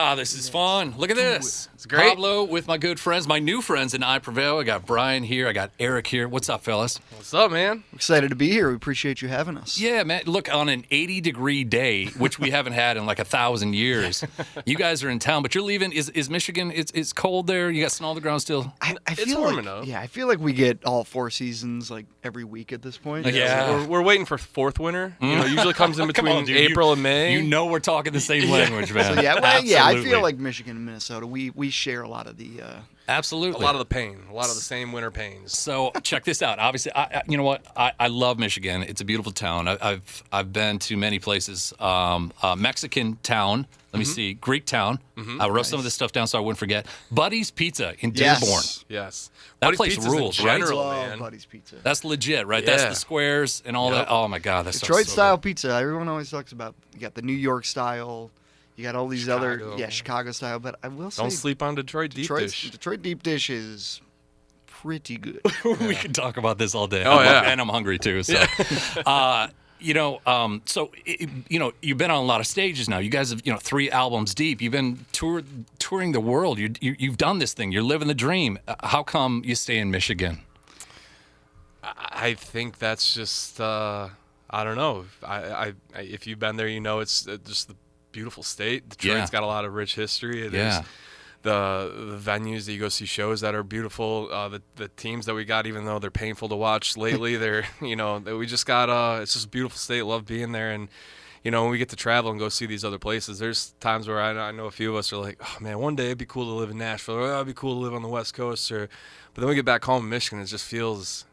Ah, this is fun. Look at this. It's great. Pablo with my good friends, my new friends in Prevail. I got Brian here. I got Eric here. What's up, fellas? What's up, man? Excited to be here. We appreciate you having us. Yeah, man. Look, on an 80-degree day, which we haven't had in like 1,000 years, you guys are in town, but you're leaving. Is Michigan, it's cold there? You got snow on the ground still? I It's feel warm like, enough. Yeah, I feel like we get all 4 seasons like every week at this point. Yeah. We're waiting for fourth winter. You know, usually comes in Come between on, dude. April and May. You know we're talking the same language, man. So yeah, well, yeah, I Absolutely. feel like Michigan and Minnesota, we share a lot of the. Absolutely. a lot of the pain, a lot of the same winter pains. So check this out. Obviously, you know what? I love Michigan. It's a beautiful town. I've been to many places. Mexican town. Let me see. Greek town. I wrote some of this stuff down so I wouldn't forget. Buddy's Pizza in Yes. Dearborn. Yes. That Buddy's place Pizza's in rules, right? general, Love man. Buddy's Pizza. That's legit, right? That's Yeah. the squares and all that. Oh my God, that's Detroit so style good. pizza. Everyone always talks about. You got the New York style. You got all these Chicago. other Chicago style. But I will say Don't sleep on Detroit deep dish. Detroit deep dish is pretty good. We could talk about this all day. Oh, yeah. And I'm hungry too. So, you've been on a lot of stages now. You guys have, 3 albums deep. You've been touring the world. You've done this thing. You're living the dream. How come you stay in Michigan? I think that's just I don't know. If you've been there, you know it's just the beautiful state. Detroit's Yeah. got a lot of rich history. Yeah. The venues that you go see shows that are beautiful. The teams that we got, even though they're painful to watch lately, they're we just got it's just a beautiful state. Love being there, and when we get to travel and go see these other places, there's times where I know a few of us are like, oh man, one day it'd be cool to live in Nashville, or it'd be cool to live on the West Coast, but then we get back home in Michigan, it just feels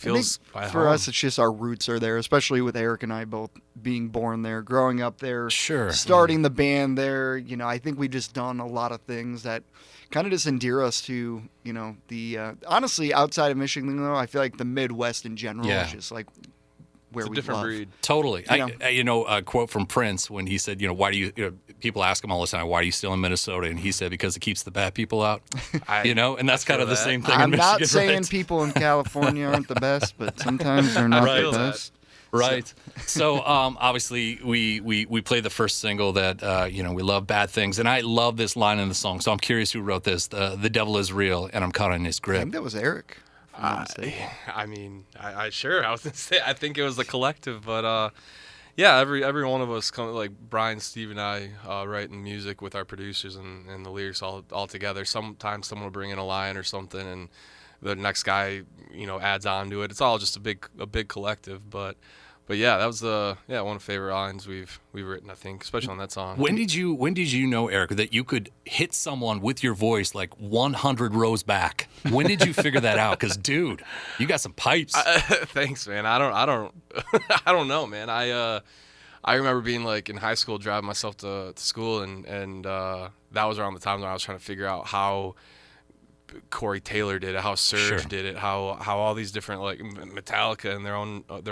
I think at for home. us, it's just our roots are there, especially with Eric and I both being born there, growing up there, Sure. starting the band there. I think we just done a lot of things that kind of just endear us to, the honestly, outside of Michigan, though, I feel like the Midwest in general Yeah. is just like where It's a we different love. breed. Totally. You A quote from Prince when he said, why do you, people ask him all the time, why are you still in Minnesota? And he said, because it keeps the bad people out, and that's kind of the feel that. same thing in I'm Michigan, not saying right? people in California aren't the best, but sometimes they're not Right. the best. Right. So obviously we play the first single that we love bad things, and I love this line in the song. So I'm curious who wrote this. The devil is real, and I'm caught in his I grip. think that was Eric. if I'm not mistaken. I was gonna say I think it was a collective, but every one of us like Brian, Steve, and I writing music with our producers and the lyrics all together. Sometimes someone will bring in a line or something, and the next guy adds on to it. It's all just a big collective, but yeah, that was one of the favorite lines we've written, I think, especially on that song. When did you know, Eric, that you could hit someone with your voice like 100 rows back? When did you figure that out? Because, dude, you got some pipes. Thanks, man. I don't I don't know, man. I remember being like in high school, driving myself to school, and that was around the time when I was trying to figure out how Corey Taylor did it, how Surge Sure. did it, how all these different, like Metallica in their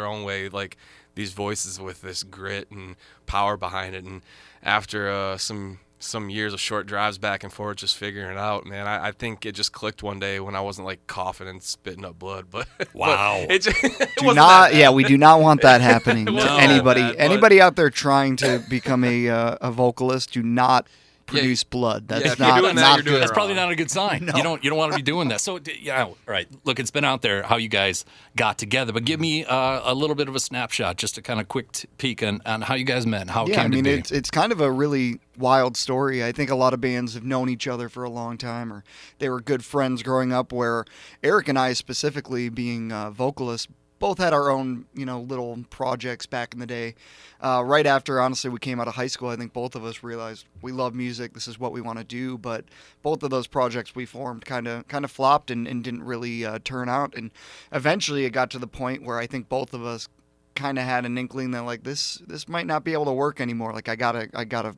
own way, like these voices with this grit and power behind it. And after some years of short drives back and forth, just figuring it out, man, I think it just clicked one day when I wasn't like coughing and spitting up blood. But Wow. it just, it Do wasn't not, that yeah, bad. we do not want that happening to No. anybody. Bad, but- Anybody out there trying to become a vocalist, do not produce blood. That's if you're not doing that, not you're doing good. That's probably not a good sign. You don't want to be doing that. So all right. Look, it's been out there how you guys got together, but give me a little bit of a snapshot, just a kind of quick peek on how you guys met and how it Yeah, came I mean, to be. it's kind of a really wild story. I think a lot of bands have known each other for a long time, or they were good friends growing up. Where Eric and I, specifically being vocalists, both had our own, little projects back in the day. Right after, honestly, we came out of high school, I think both of us realized we love music. This is what we want to do. But both of those projects we formed kind of flopped and didn't really turn out. And eventually, it got to the point where I think both of us kind of had an inkling that like this might not be able to work anymore. Like I gotta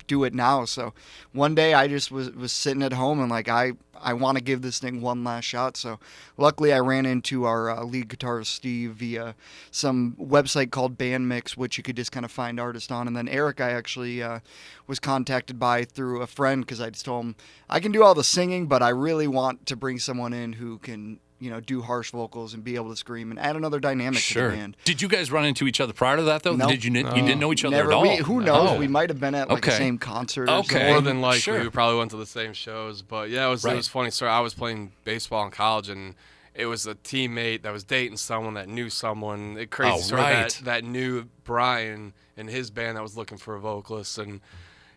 do it now. So one day I just was sitting at home and like I want to give this thing one last shot. So luckily I ran into our lead guitarist Steve via some website called Bandmix, which you could just kind of find artists on. And then Eric I actually was contacted by through a friend because I just told him I can do all the singing, but I really want to bring someone in who can do harsh vocals and be able to scream and add another dynamic to Sure. the band. Did you guys run into each other prior to that, though? Nope. You didn't know each other Never. at all? Who knows? Oh. We might have been at like the Okay. same concert. Or Okay. something. More than likely, Sure. we probably went to the same shows. But yeah, it was Right. a funny story. I was playing baseball in college, and it was a teammate that was dating someone that knew someone. It crazy Oh, story right. that knew Brian and his band that was looking for a vocalist, and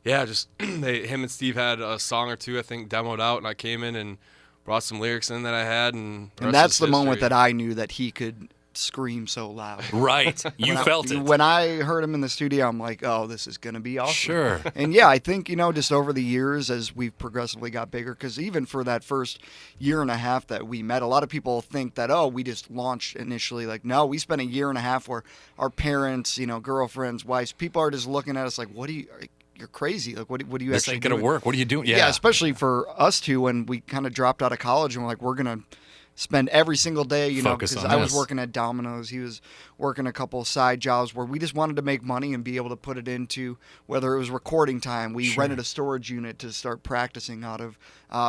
yeah, just him and Steve had a song or two I think demoed out, and I came in and brought some lyrics in that I had, and that's the moment that I knew that he could scream so loud. Right. You felt it. When I heard him in the studio, I'm like, oh, this is going to be awesome. Sure. And yeah, I think, just over the years as we've progressively got bigger, because even for that first year and a half that we met, a lot of people think that, oh, we just launched initially. Like, no, we spent a year and a half where our parents, girlfriends, wives, people are just looking at us like, you're crazy. Like, what do you This actually ain't going to doing? work. What are you doing? Yeah, especially for us two when we kind of dropped out of college and we're like, we're going to spend every single day, Focus because on I was this. working at Domino's. He was working a couple of side jobs where we just wanted to make money and be able to put it into whether it was recording time. We rented a storage unit to start practicing out of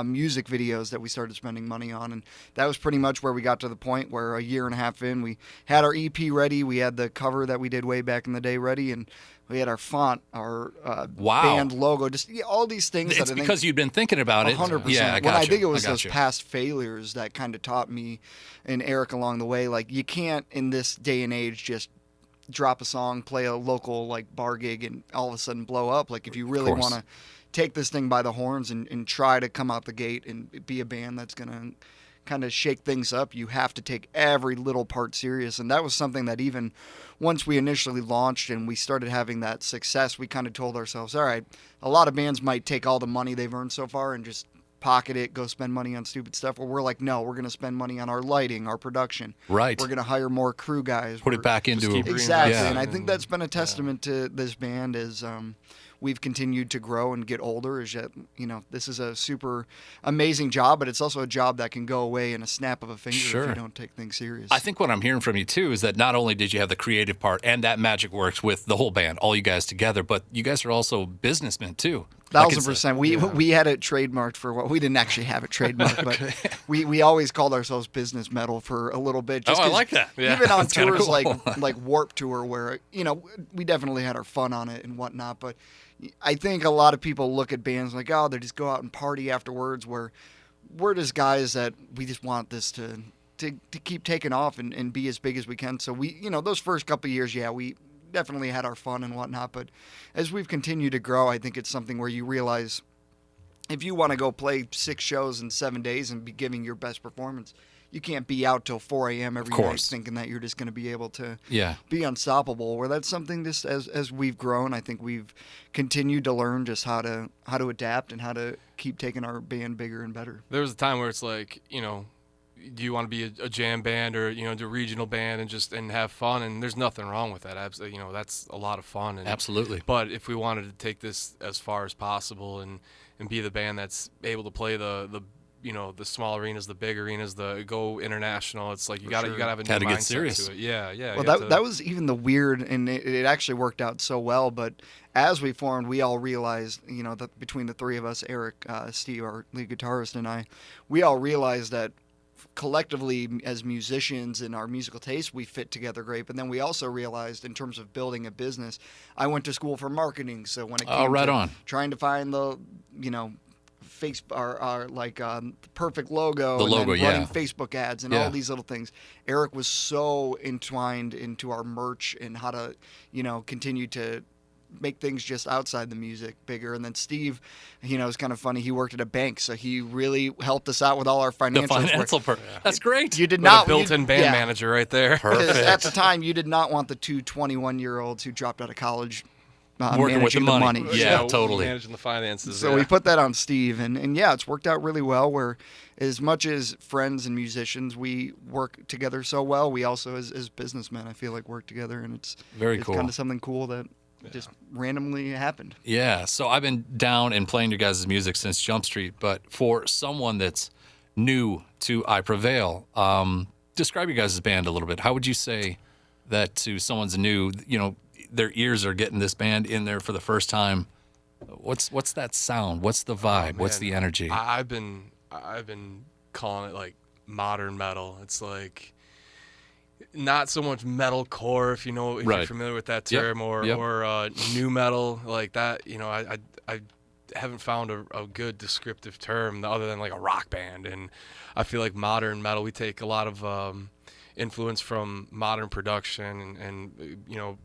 music videos that we started spending money on. And that was pretty much where we got to the point where a year and a half in, we had our EP ready. We had the cover that we did way back in the day ready. And we had our font, our Wow. band logo, just all these things. It's that I think, because you'd been thinking about it. 100%. Yeah, I got Well, I you. think it was I got those you. past failures that kind of taught me and Eric along the way. Like, you can't in this day and age just drop a song, play a local like bar gig, and all of a sudden blow up. Like, if you really course. want to take this thing by the horns and try to come out the gate and be a band that's gonna kind of shake things up, you have to take every little part serious. And that was something that even once we initially launched and we started having that success, we kind of told ourselves, all right, a lot of bands might take all the money they've earned so far and just pocket it, go spend money on stupid stuff. Where we're like, no, we're going to spend money on our lighting, our production. Right. We're going to hire more crew guys. Put it back into keep a Exactly. Yeah. And I think that's been a testament to this band as we've continued to grow and get older. Is that, this is a super amazing job, but it's also a job that can go away in a snap of a finger Sure. if you don't take things serious. I think what I'm hearing from you too is that not only did you have the creative part and that magic works with the whole band, all you guys together, but you guys are also businessmen too. Like it's a- 1,000%. We had it trademarked for what we didn't actually have it trademarked, but we always called ourselves business metal for a little bit. Just Oh, I 'cause like that. Yeah. Even on That's kinda tours cool. like Warp Tour, where we definitely had our fun on it and whatnot. But I think a lot of people look at bands like, oh, they just go out and party afterwards. Where we're just guys that we just want this to keep taking off and be as big as we can. So we, those first couple of years, yeah, we definitely had our fun and whatnot. But as we've continued to grow, I think it's something where you realize if you want to go play 6 shows in 7 days and be giving your best performance, you can't be out till 4 a.m. every night course. thinking that you're just going to be able to Yeah. be unstoppable. Where that's something just as we've grown, I think we've continued to learn just how to adapt and how to keep taking our band bigger and better. There was a time where it's like, do you want to be a jam band or do a regional band and have fun? And there's nothing wrong with that. Absolutely, that's a lot of fun. And, Absolutely. But if we wanted to take this as far as possible and be the band that's able to play the small arenas, the big arenas, the go international, it's like you got to have a new Had to get mindset serious. to it. Yeah, yeah. Well, that was even the weird, and it actually worked out so well. But as we formed, we all realized, that between the three of us, Eric, Steve, our lead guitarist, and I, we all realized that collectively as musicians and our musical taste, we fit together great. But then we also realized in terms of building a business, I went to school for marketing. So when it came right to on. trying to find the, the perfect logo, The and logo, then yeah. running Facebook ads and Yeah. all these little things. Eric was so entwined into our merch and how to, continue to make things just outside the music bigger. And then Steve, it's kind of funny. He worked at a bank, so he really helped us out with all our The financials. financial part. That's great. You did Got not a built-in band yeah. manager right there. Because at the time, you did not want the two 21-year-olds who dropped out of college Working with the managing money. Yeah, totally. Managing the finances. So we put that on Steve, and yeah, it's worked out really well. Where as much as friends and musicians, we work together so well. We also, as businessmen, I feel like work together, and it's Very cool. kind of something cool that just randomly happened. Yeah, so I've been down and playing your guys' music since Jump Street, but for someone that's new to I Prevail, describe your guys' band a little bit. How would you say that to someone's new, their ears are getting this band in there for the first time? What's that sound? What's the vibe? What's the energy? I've been calling it like modern metal. It's like not so much metalcore, if Right. you're familiar with that Yep. term, Yep. or new metal like that. I haven't found a good descriptive term other than like a rock band. And I feel like modern metal, we take a lot of influence from modern production and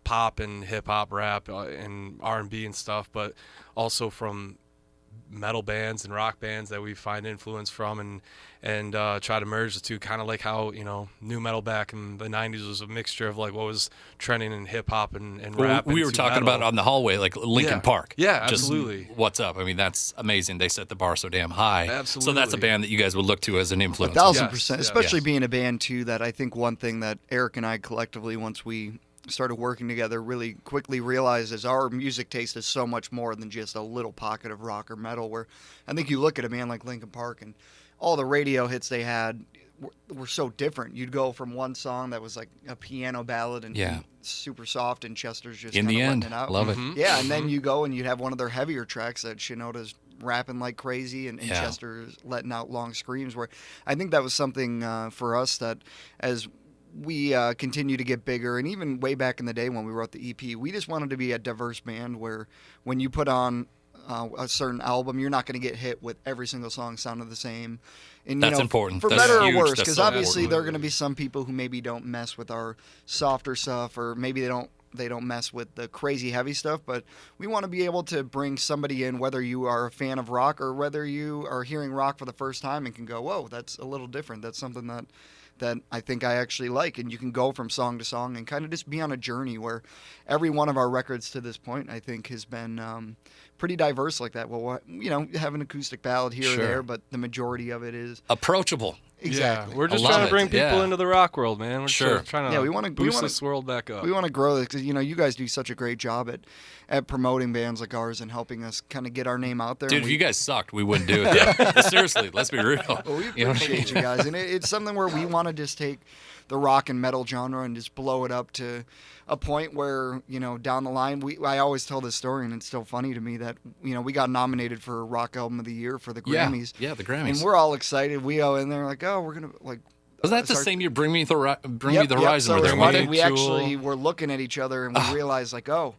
pop and hip hop, rap, and R&B and stuff, but also from metal bands and rock bands that we find influence from, and try to merge the two, kind of like how new metal back in the 90s was a mixture of like what was trending in hip hop and Well, rap. we were into talking metal. about on the hallway, like Linkin Yeah. Park. Yeah, Just absolutely. what's up? I mean, that's amazing. They set the bar so damn high. So that's a Absolutely. band that you guys would look to as an influence. 1,000%. Yes, Especially yes. being a band too. That I think one thing that Eric and I collectively, once we started working together, really quickly realized is our music taste is so much more than just a little pocket of rock or metal. Where I think you look at a band like Linkin Park and all the radio hits they had were so different. You'd go from one song that was like a piano ballad and Yeah. super soft, and Chester's just In the kinda end, letting it out. love it. Mhm. Yeah, and then you go and you'd have one of their heavier tracks that Shinoda's rapping like crazy, and Yeah. Chester's letting out long screams. Where I think that was something for us that as we continue to get bigger, and even way back in the day when we wrote the EP, we just wanted to be a diverse band where when you put on a certain album, you're not going to get hit with every single song sounding the same. And That's important. for That's better huge. or worse, That's because so obviously important. there are going to be some people who maybe don't mess with our softer stuff, or maybe they don't mess with the crazy heavy stuff. But we want to be able to bring somebody in, whether you are a fan of rock or whether you are hearing rock for the first time and can go, whoa, that's a little different. That's something that I think I actually like. And you can go from song to song and kind of just be on a journey where every one of our records to this point, I think, has been pretty diverse like that. Well, have an acoustic ballad here Sure. or there, but the majority of it is Approachable. exactly. Yeah, we're just I love trying to bring it. people Yeah. into the rock world, man. We're Sure. just trying to Yeah, we wanna- boost this world back up. We want to grow this because you guys do such a great job at promoting bands like ours and helping us kind of get our name out there. Dude, And if you guys sucked, we wouldn't do it. Seriously, let's be real. well, we You know what I appreciate you guys, and it's something where we want to just take the rock and metal genre and just blow it up to a point where down the line, I always tell this story, and it's still funny to me that we got nominated for Rock Album of the Year for the Yeah. Grammys. Yeah, the Grammys. And we're all excited. We go in there like, oh, we're gonna like. Was that the start- same year? Bring Me the Yep, Horizon. So were it was there, funny. wasn't We it? actually were looking at each other and we realized like, oh,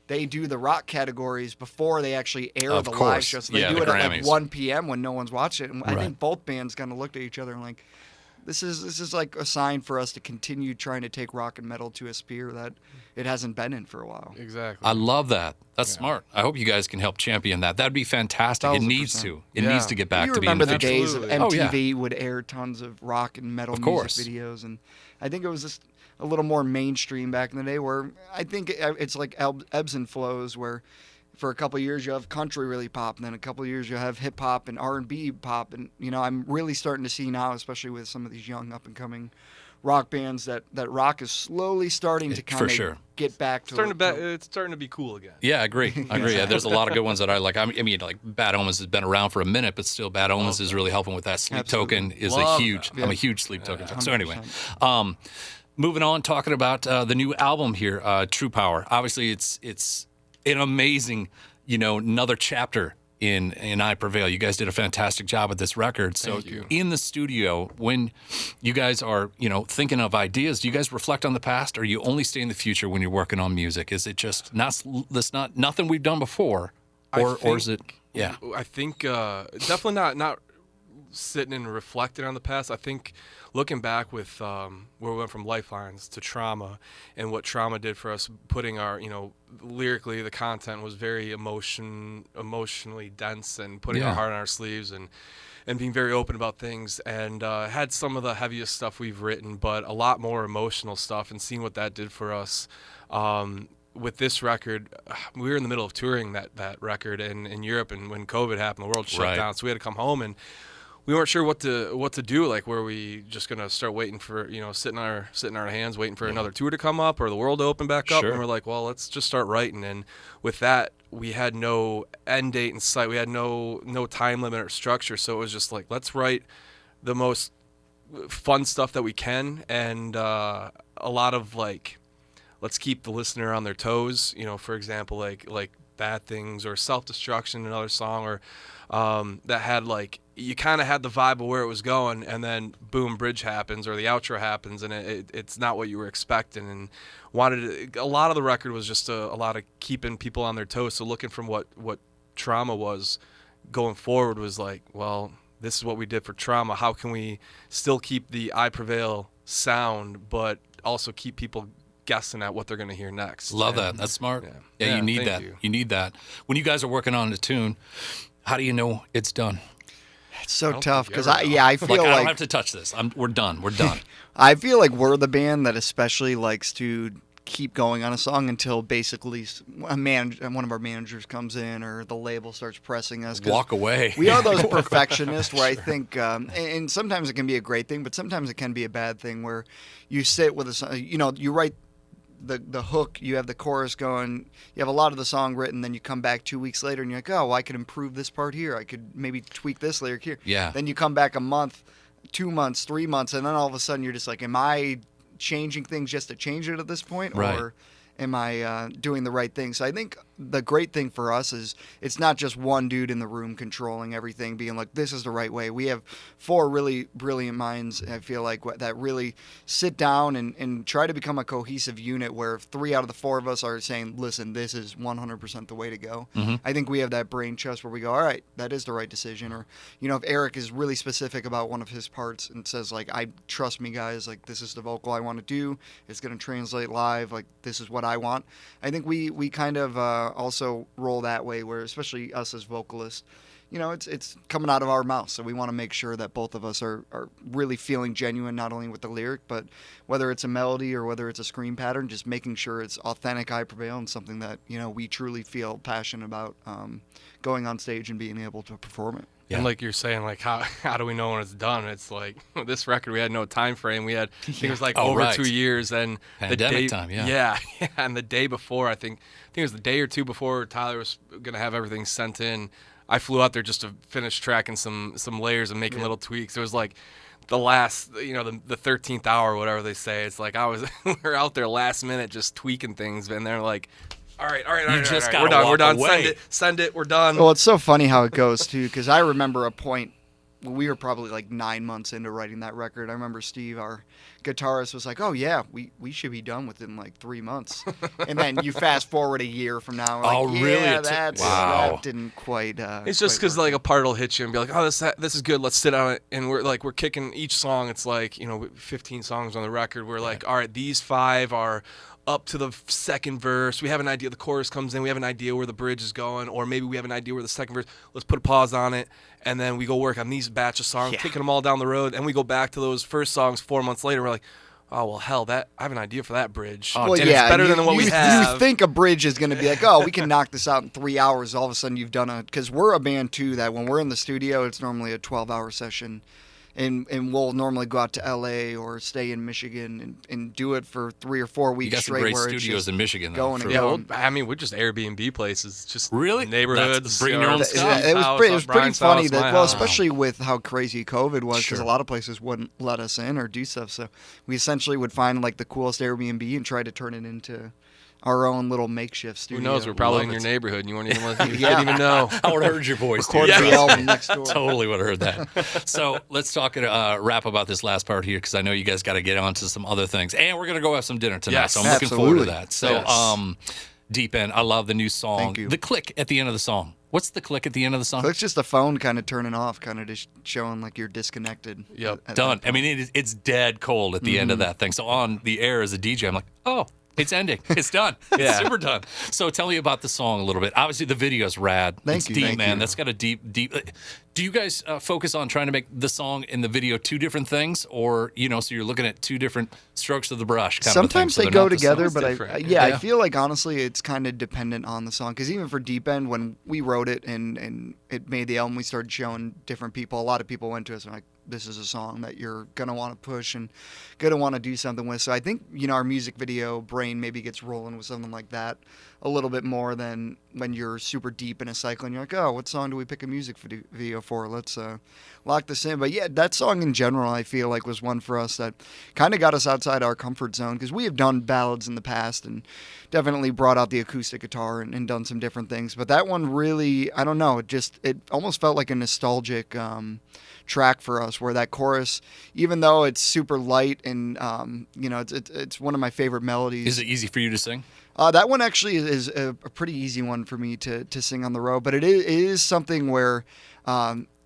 they do the rock categories before they actually air Of the live course. show. So they Yeah, do the it at like Grammys. 1 p.m. when no one's watching it. And I Right. think both bands kind of looked at each other and like, this is like a sign for us to continue trying to take rock and metal to a sphere that it hasn't been in for a while. Exactly. I love that. That's smart. I hope you guys can help champion that. That'd be fantastic. It 1,000%. needs to. It Yeah. needs to get back You to being remember the the future. days of Absolutely. MTV Oh, yeah. would air tons of rock and metal Of music course. videos, and I think it was just a little more mainstream back in the day. Where I think it's like ebbs and flows. Where for a couple of years you have country really pop, and then a couple of years you have hip hop and R&B pop, and I'm really starting to see now, especially with some of these young up and coming rock bands, that rock is slowly starting to kind For of sure. get back to It's starting to be cool again. Yeah, I agree. I agree. Yeah, there's a lot of good ones that I like. I mean, like Bad Omens has been around for a minute, but still, Bad Omens is really helping with that. Sleep Absolutely. Token is Love a huge. that. I'm a huge Sleep Token fan. So anyway, 100%. moving on, talking about the new album here, True Power. Obviously, it's an amazing, another chapter in I Prevail. You guys did a fantastic job with this record. So Thank you. in the studio, when you guys are, thinking of ideas, do you guys reflect on the past, or you only stay in the future when you're working on music? Is it just not nothing we've done before, or is it? Yeah. I think definitely not sitting and reflecting on the past. I think looking back with where we went from Lifelines to Trauma, and what Trauma did for us, putting our, lyrically, the content was very emotionally dense, and putting Yeah. our heart on our sleeves, and being very open about things, and had some of the heaviest stuff we've written, but a lot more emotional stuff, and seeing what that did for us. With this record, we were in the middle of touring that record in Europe, and when COVID happened, the world shut Right. down, so we had to come home, and we weren't sure what to do. Like, were we just gonna start waiting for, sitting on our hands, waiting for another tour to come up or the world to open back up? Sure. And we're like, well, let's just start writing. And with that, we had no end date in sight. We had no time limit or structure. So it was just like, let's write the most fun stuff that we can, and a lot of like, let's keep the listener on their toes. For example, like Bad Things or Self Destruction, another song, or that had like you kind of had the vibe of where it was going, and then boom, bridge happens or the outro happens, and it's not what you were expecting. And a lot of the record was just a lot of keeping people on their toes. So looking from what Trauma was going forward was like, well, this is what we did for Trauma. How can we still keep the I Prevail sound, but also keep people guessing at what they're going to hear next? Love that. That's smart. Yeah, you need that. You need that. When you guys are working on a tune, how do you know it's done? It's so tough because I I feel like I like don't have to touch this. We're done. We're done. I feel like we're the band that especially likes to keep going on a song until basically one of our managers comes in or the label starts pressing us. Walk away. We are those perfectionists where I think, and sometimes it can be a great thing, but sometimes it can be a bad thing where you sit with a song, you write the hook, you have the chorus going, you have a lot of the song written, then you come back 2 weeks later and you're like, oh, well, I could improve this part here. I could maybe tweak this lyric here. Yeah. Then you come back a month, 2 months, 3 months, and then all of a sudden you're just like, am I changing things just to change it at this point, or am I doing the right thing? So I think the great thing for us is it's not just one dude in the room controlling everything, being like, this is the right way. We have 4 really brilliant minds, I feel like, that really sit down and try to become a cohesive unit where 3 out of the 4 of us are saying, listen, this is 100% the way to go. Mm-hmm. I think we have that brain trust where we go, all right, that is the right decision. Or, if Eric is really specific about one of his parts and says, like, I trust me, guys, like, this is the vocal I want to do. It's going to translate live. Like, this is what I want. I think we kind of also roll that way, where especially us as vocalists, it's coming out of our mouth, so we want to make sure that both of us are really feeling genuine, not only with the lyric, but whether it's a melody or whether it's a scream pattern, just making sure it's authentic I Prevail and something that we truly feel passionate about going on stage and being able to perform it. Yeah. And like you're saying, like how do we know when it's done? It's like this record, we had no time frame. We had, I think it was like over 2 years, and pandemic time, yeah, and the day before, I think it was the day or two before Tyler was gonna have everything sent in. I flew out there just to finish tracking some layers and making little tweaks. It was like the last, the 13th hour, whatever they say. It's like we were out there last minute just tweaking things, and they're like, All right. We're done. Send it. We're done. Well, it's so funny how it goes too, because I remember a point when we were probably like 9 months into writing that record. I remember Steve, our guitarist, was like, "Oh yeah, we should be done within like 3 months." And then you fast forward a year from now. Oh, like, really? Yeah, that didn't quite. It's just because like a part will hit you and be like, "Oh, this is good. Let's sit on it." And we're kicking each song. It's like 15 songs on the record. We're like, "All right, these 5 are up to the second verse. We have an idea. The chorus comes in. We have an idea where the bridge is going, or maybe we have an idea where the second verse. Let's put a pause on it, and then we go work on these batch of songs, taking them all down the road, and we go back to those first songs 4 months later. We're like, oh well, hell, I have an idea for that bridge. Well, and it's better than what we have. You think a bridge is going to be like, oh, we can knock this out in 3 hours. All of a sudden, you've done because we're a band too that when we're in the studio, it's normally a 12-hour session. And we'll normally go out to L.A. or stay in Michigan and do it for 3 or 4 weeks straight. You got straight. some great where studios in Michigan, though. Going and going. We're just Airbnb places, just really neighborhoods. Bring your own stuff. It was pretty funny that, house. especially with how crazy COVID was, because a lot of places wouldn't let us in or do stuff. So we essentially would find like the coolest Airbnb and try to turn it into our own little makeshift studio. Who knows? We're probably in your neighborhood and you weren't even listening. You didn't even know. I would have heard your voice. Recorded the album next door. Totally would have heard that. So let's talk wrap about this last part here, because I know you guys got to get on to some other things. And we're going to go have some dinner tonight, so I'm looking forward to that. So Deep End, I love the new song. Thank you. The click at the end of the song. What's the click at the end of the song? So it's just a phone kind of turning off, kind of just showing like you're disconnected. Yep. Done. I mean, it's dead cold at the end of that thing. So on the air as a DJ, I'm like, oh, it's ending. It's done. It's super done. So tell me about the song a little bit. Obviously, the video's rad. Thank you. Deep, man. That's got a deep. Do you guys focus on trying to make the song and the video 2 different things, or so you're looking at 2 different strokes of the brush? Sometimes they go together, but I feel like honestly, it's kind of dependent on the song. Because even for Deep End, when we wrote it and it made the album, we started showing different people. A lot of people went to us and like, this is a song that you're gonna want to push and gonna want to do something with. So I think our music video brain maybe gets rolling with something like that a little bit more than when you're super deep in a cycle and you're like, oh, what song do we pick a music video for? Let's lock this in. But yeah, that song in general, I feel like was one for us that kind of got us outside our comfort zone, because we have done ballads in the past and definitely brought out the acoustic guitar and done some different things. But that one really, I don't know, it almost felt like a nostalgic track for us, where that chorus, even though it's super light and it's one of my favorite melodies. Is it easy for you to sing? That one actually is a pretty easy one for me to sing on the road, but it is something where,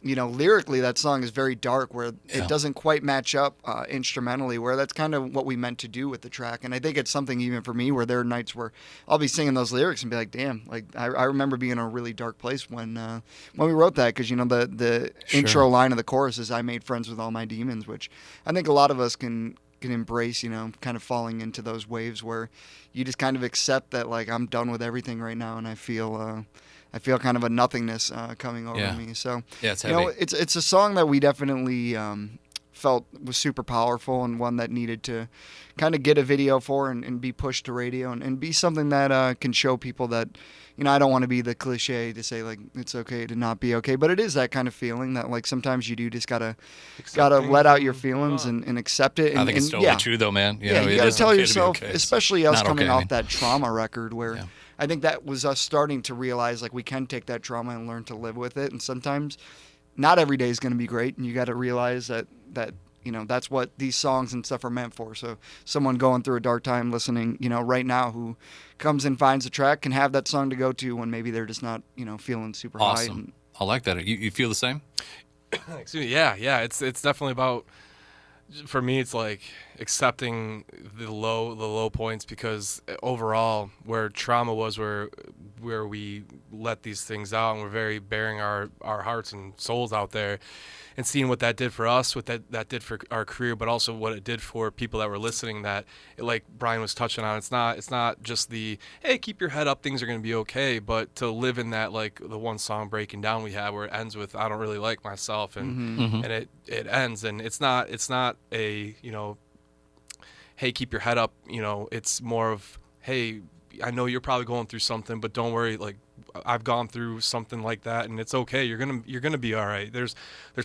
lyrically that song is very dark, where it doesn't quite match up instrumentally, where that's kind of what we meant to do with the track. And I think it's something even for me where there are nights where I'll be singing those lyrics and be like, damn, like I remember being in a really dark place when we wrote that, because the intro line of the chorus is, I made friends with all my demons, which I think a lot of us can embrace, kind of falling into those waves where you just kind of accept that, like, I'm done with everything right now, and I feel kind of a nothingness coming over me. So it's heavy. It's a song that we definitely felt was super powerful, and one that needed to kind of get a video for and be pushed to radio and be something that can show people that, I don't want to be the cliche to say, like, it's okay to not be okay, but it is that kind of feeling that, like, sometimes you do just gotta let out your feelings and accept it. And, I think it's totally true, though, man. You gotta tell yourself, especially us coming off that trauma record, where I think that was us starting to realize, like, we can take that trauma and learn to live with it. And sometimes not every day is going to be great, and you got to realize that that's what these songs and stuff are meant for. So someone going through a dark time listening, right now, who comes and finds a track, can have that song to go to when maybe they're just not, feeling super high. And I like that. You feel the same? Excuse me. Yeah. It's definitely about, for me, it's like accepting the low points, because overall, where trauma was, where we let these things out, and we're very bearing our hearts and souls out there, and seeing what that did for us, what that did for our career, but also what it did for people that were listening. That, like Brian was touching on, it's not just the, hey, keep your head up, things are going to be okay, but to live in that, like the one song, Breaking Down, we have, where it ends with, I don't really like myself, and and it ends, and it's not a, hey, keep your head up, it's more of, hey, I know you're probably going through something, but don't worry, like, I've gone through something like that, and it's okay. You're gonna be all right. There's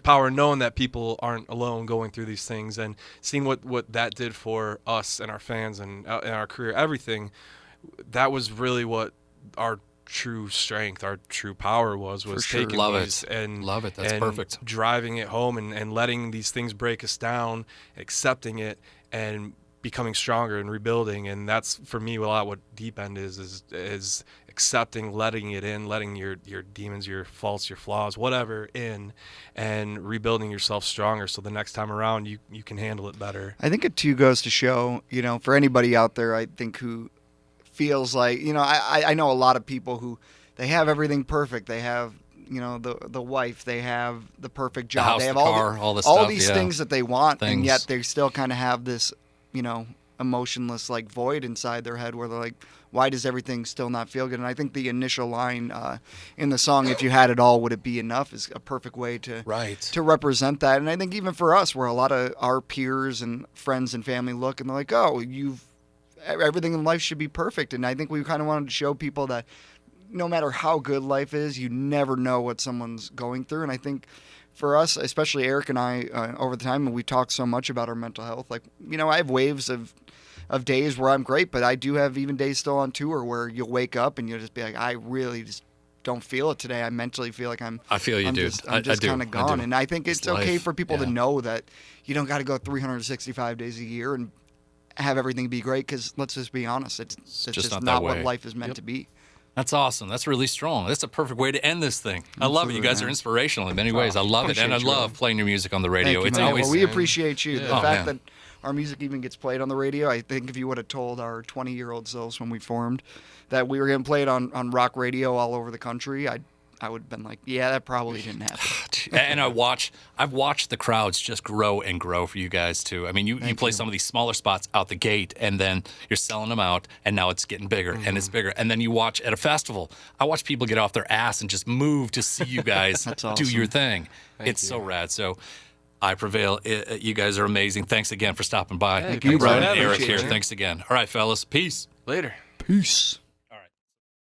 power in knowing that people aren't alone going through these things, and seeing what that did for us and our fans and our career, everything. That was really what our true strength, our true power was taking these and love it. That's perfect. Driving it home and letting these things break us down, accepting it, and becoming stronger and rebuilding. And that's, for me, a lot what Deep End is accepting, letting it in, letting your demons, your faults, your flaws, whatever in, and rebuilding yourself stronger, so the next time around you can handle it better. I think it too goes to show, for anybody out there, I think, who feels like, I know a lot of people who, they have everything perfect. They have, the wife, they have the perfect job, the house, they have the car, all these things that they want, and yet they still kind of have this, emotionless, like, void inside their head, where they're like, why does everything still not feel good? And I think the initial line in the song, if you had it all, would it be enough, is a perfect way to represent that. And I think even for us, where a lot of our peers and friends and family look and they're like, oh, everything in life should be perfect. And I think we kind of wanted to show people that no matter how good life is, you never know what someone's going through. And I think for us, especially Eric and I, over the time, and we talk so much about our mental health, like, I have waves of days where I'm great, but I do have even days still on tour where you'll wake up and you'll just be like, I really just don't feel it today. I mentally feel like I feel you, dude. I'm just kind of gone. And I think it's okay for people to know that you don't got to go 365 days a year and have everything be great, because let's just be honest, it's just not what life is meant to be. That's awesome. That's really strong. That's a perfect way to end this thing. I love it. You guys are inspirational in many ways. I love it. And I love playing your music on the radio. Thank you, it's man. always. Well, we appreciate you. The fact that our music even gets played on the radio, I think if you would have told our 20-year-old selves when we formed that we were going to play it on rock radio all over the country, I would have been like, yeah, that probably didn't happen. And I've watched the crowds just grow and grow for you guys too. I mean, you play some of these smaller spots out the gate, and then you're selling them out, and now it's getting bigger and it's bigger. And then you watch at a festival, I watch people get off their ass and just move to see you guys That's awesome. do your thing. Thank It's you. so rad. So I Prevail. You guys are amazing. Thanks again for stopping by. Hey, you, thanks for brother. having me. Eric Appreciate here. it. Thanks again. All right, fellas. Peace. Later. Peace.